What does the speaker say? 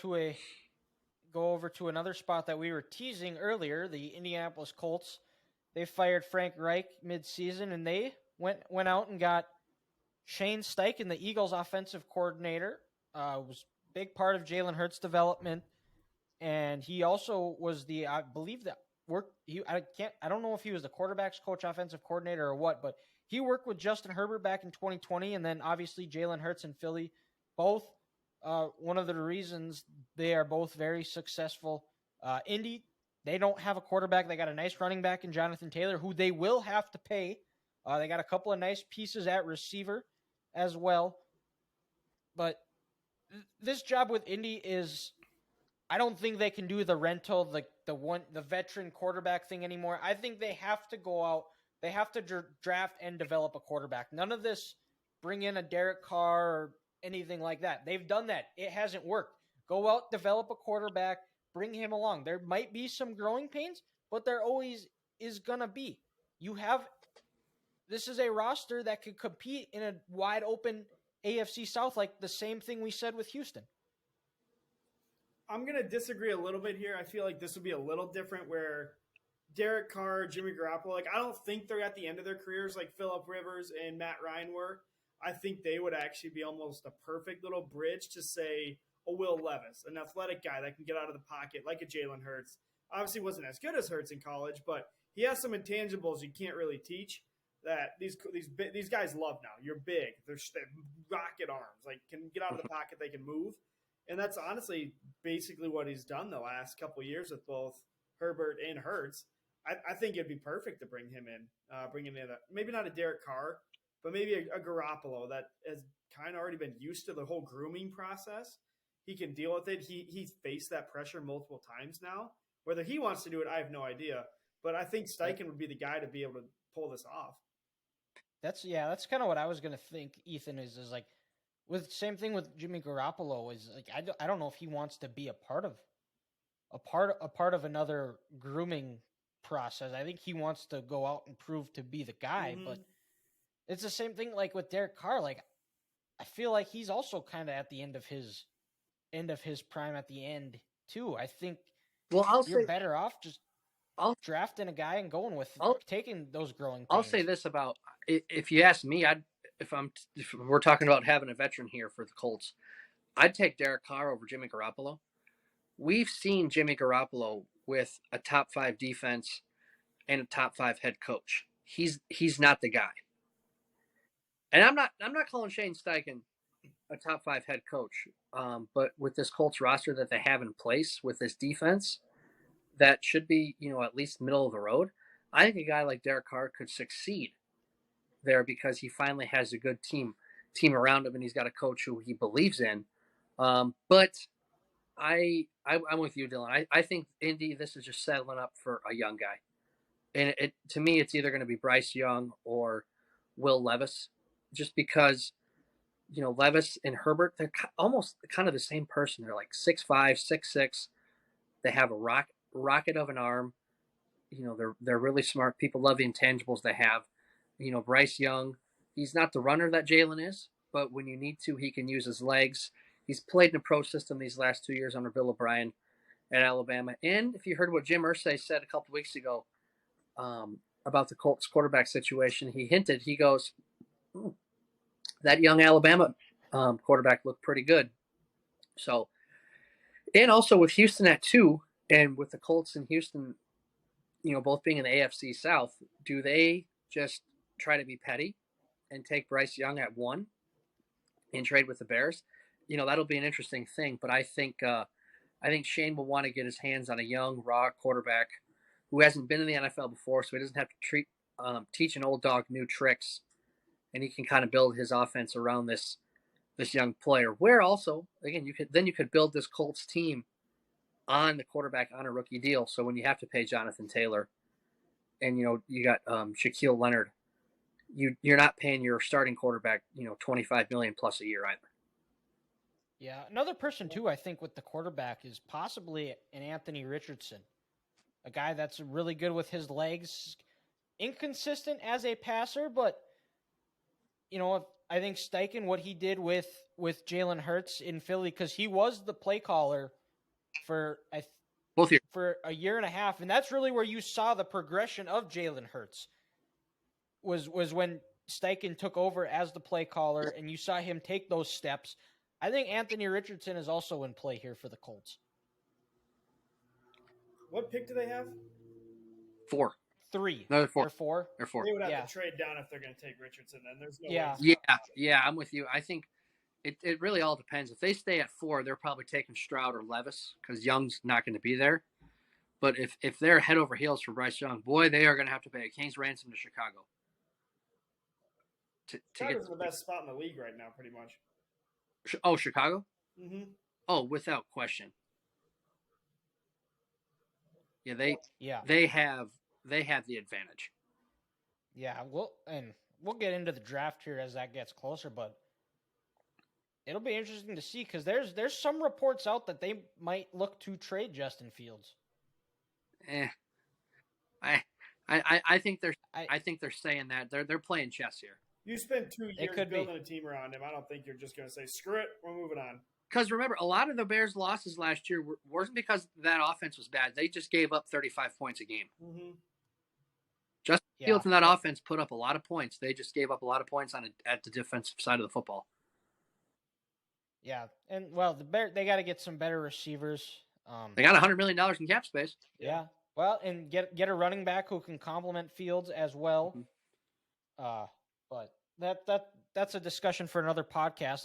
to another spot that we were teasing earlier, the Indianapolis Colts. They fired Frank Reich midseason, and they went out and got Shane Steichen, the Eagles' offensive coordinator. Was a big part of Jalen Hurts' development, and he also was I believe that worked. I don't know if he was the quarterback's coach, offensive coordinator, or what, but he worked with Justin Herbert back in 2020, and then obviously Jalen Hurts and Philly, both. One of the reasons they are both very successful. Indy, they don't have a quarterback. They got a nice running back in Jonathan Taylor, who they will have to pay. They got a couple of nice pieces at receiver as well. But this job with Indy is, I don't think they can do the rental, the veteran quarterback thing anymore. I think they have to go out. They have to draft and develop a quarterback. None of this bring in a Derek Carr or anything like that. They've done that. It hasn't worked. Go out, develop a quarterback, bring him along. There might be some growing pains, but there always is going to be. This is a roster that could compete in a wide open AFC South, like the same thing we said with Houston. I'm going to disagree a little bit here. I feel like this would be a little different where Derek Carr, Jimmy Garoppolo, I don't think they're at the end of their careers like Phillip Rivers and Matt Ryan were. I think they would actually be almost a perfect little bridge to, say, a Will Levis, an athletic guy that can get out of the pocket like a Jalen Hurts. Obviously wasn't as good as Hurts in college, but he has some intangibles you can't really teach that these guys love now. You're big. They're rocket arms. Like, can get out of the pocket. They can move. And that's honestly basically what he's done the last couple of years with both Herbert and Hurts. I think it'd be perfect to bring him in, maybe not a Derek Carr, but maybe a Garoppolo that has kind of already been used to the whole grooming process. He can deal with it. He's faced that pressure multiple times now. Whether he wants to do it, I have no idea. But I think Steichen would be the guy to be able to pull this off. That's kind of what I was going to think, Ethan, is like, with same thing with Jimmy Garoppolo, is like, I don't know if he wants to be a part of another grooming process. I think he wants to go out and prove to be the guy, but it's the same thing like with Derek Carr. Like, I feel like he's also kind of at the end of his prime at the end too. I think you're better off just drafting a guy and going with taking those growing pains. I'll say this about, if you ask me, if we're talking about having a veteran here for the Colts, I'd take Derek Carr over Jimmy Garoppolo. We've seen Jimmy Garoppolo with a top 5 defense and a top 5 head coach. He's not the guy. And I'm not calling Shane Steichen a top 5 head coach. But with this Colts roster that they have in place with this defense, that should be, at least middle of the road. I think a guy like Derek Carr could succeed there because he finally has a good team around him, and he's got a coach who he believes in. But I'm with you, Dylan. I think Indy, this is just settling up for a young guy, and to me, it's either going to be Bryce Young or Will Levis, just because Levis and Herbert, they're almost kind of the same person. They're like 6'5", 6'6". They have a rocket of an arm. They're really smart. People love the intangibles they have. Bryce Young, he's not the runner that Jalen is, but when you need to, he can use his legs. He's played in a pro system these last 2 years under Bill O'Brien at Alabama. And if you heard what Jim Irsay said a couple of weeks ago about the Colts quarterback situation, he goes, that young Alabama quarterback looked pretty good. So, and also with Houston at 2, and with the Colts and Houston, both being in the AFC South, do they just try to be petty and take Bryce Young at 1 and trade with the Bears? That'll be an interesting thing. But I think Shane will want to get his hands on a young, raw quarterback who hasn't been in the NFL before, so he doesn't have to teach an old dog new tricks, and he can kind of build his offense around this young player. Where also, again, you could build this Colts team on the quarterback on a rookie deal. So when you have to pay Jonathan Taylor, and you got Shaquille Leonard, you're not paying your starting quarterback $25 million plus a year either. Yeah, another person too, I think, with the quarterback is possibly an Anthony Richardson, a guy that's really good with his legs, inconsistent as a passer, but I think Steichen, what he did with Jalen Hurts in Philly, because he was the play caller for Both years. for a year and a half, and that's really where you saw the progression of Jalen Hurts. Was when Steichen took over as the play caller, and you saw him take those steps. I think Anthony Richardson is also in play here for the Colts. What pick do they have? 4. 3. No, 4. Or 4. They're 4. They would have Yeah. to trade down if they're going to take Richardson. Then there's no Yeah. way. Yeah, I'm with you. I think it really all depends. If they stay at 4, they're probably taking Stroud or Levis because Young's not going to be there. But if they're head over heels for Bryce Young, boy, they are going to have to pay a king's ransom to Chicago. Chicago's in the best spot in the league right now, pretty much. Oh, Chicago? Mm-hmm. Oh, without question. Yeah, Yeah. they have the advantage. Yeah, we'll get into the draft here as that gets closer, but it'll be interesting to see because there's some reports out that they might look to trade Justin Fields. I think they're saying that they're playing chess here. You spent 2 years could building be. a team around him. I don't think you're just going to say, screw it, we're moving on. Because remember, a lot of the Bears' losses last year wasn't because that offense was bad. They just gave up 35 points a game. Mm-hmm. Justin Fields and that offense put up a lot of points. They just gave up a lot of points at the defensive side of the football. Yeah, and well, they got to get some better receivers. They got $100 million in cap space. Yeah. Well, and get a running back who can complement Fields as well. Mm-hmm. But that's a discussion for another podcast.